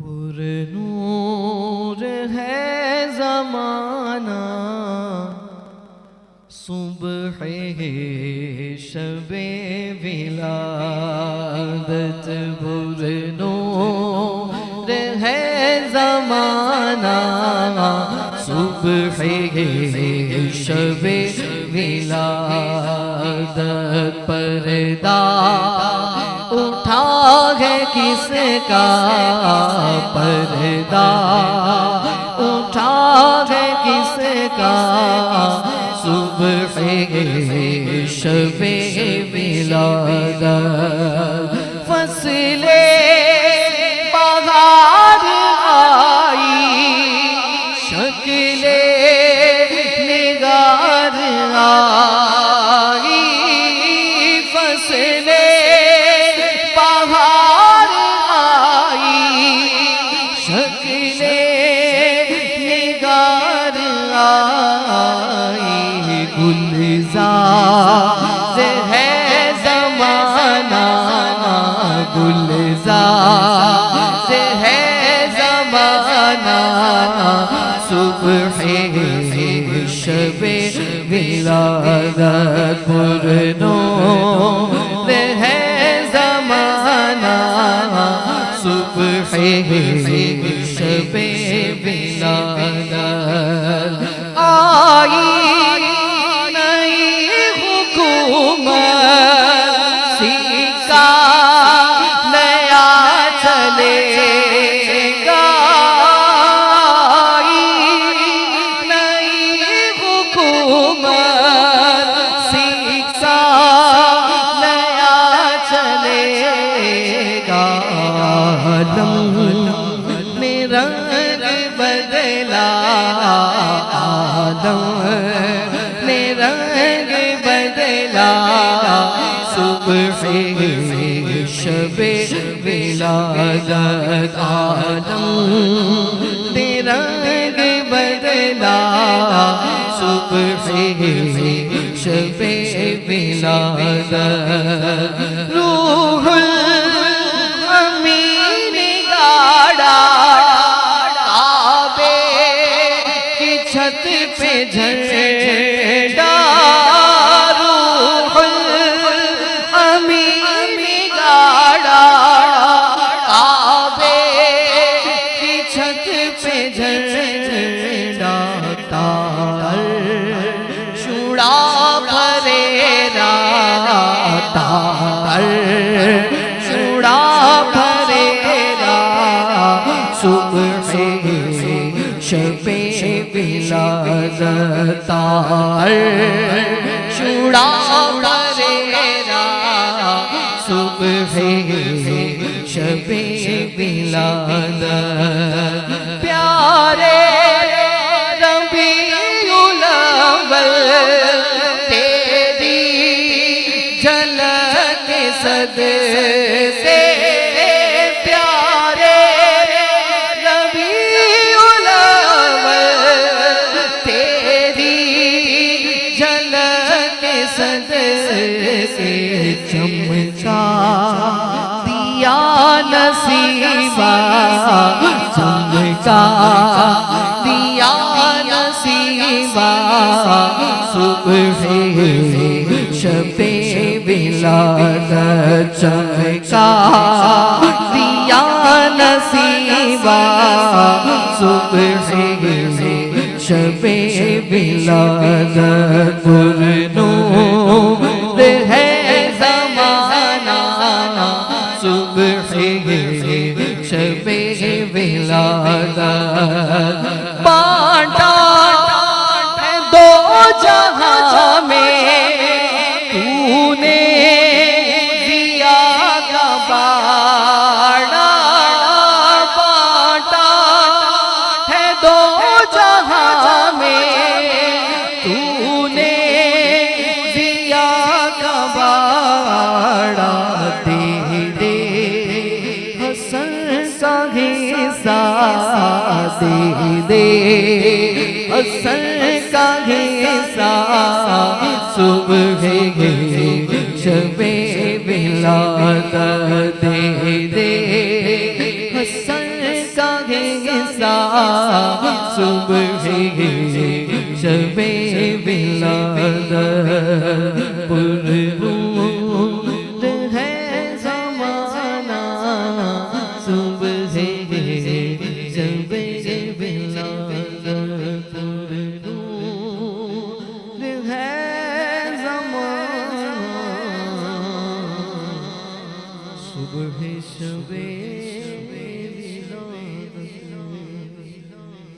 पुरनूर है ज़माना सुबह शबे विलादत। पुरनूर है ज़माना सुबह शबे विलादत। पर्दा उठा है किसका, पर्दा उठा है किसका, सुबह शबे विलादत। फसले बहार आई, शक्ले निगार आई, फसले बहार आई, शक्ले निगार आई। गुलजार है ज़माना, गुलजार है ज़माना, सुबह शबे विलादत। पुरनूर है ज़माना सुबह शबे विलादत। आई नई हुकूमत, सिक्का नया चलेगा। आई नई हुकूमत, सिक्का नया चलेगा। आलम में रंग बदला, आलम में रंग बदला, सुबह शबे विलादत। आलम में रंग बदला, सुबह शबे विलादत। रूहुल अमीन गाड़ा काबे की छत पे झंडा, रूहुल अमीन गाड़ा काबे की छत पे झंडा। तार छुड़ा फरेरा, तार छुड़ा फरेरा, सुबह शबे विलादत। तार छुड़ा फरेरा, सुबह शबे विलादत। प्यारे रबीउल अव्वल तेरी झलक सदके, प्यारे रबीउल अव्वल तेरी झलक सदके। चमका दिया नसीबा, चमका दिया नसीबा, सुबह शबे विलादत। चमका दिया नसीबा, सुबह शबे विलादत। पुरनूर है ज़माना सुबह शबे विलादत। बांटा है दो जहां में तूने दिया का बाड़ा, बांटा है दो जहां में तूने दिया का बाड़ा। तेरे हसन का हिस्सा दे दे, हसन का हिस्सा, सुबह शबे विलादत। दे दे हसन का हिस्सा सुबह शबे बिलादत पुरनूर है ज़माना सुबह शबे बिलादत पुरनूर है ज़माना सुबह शबे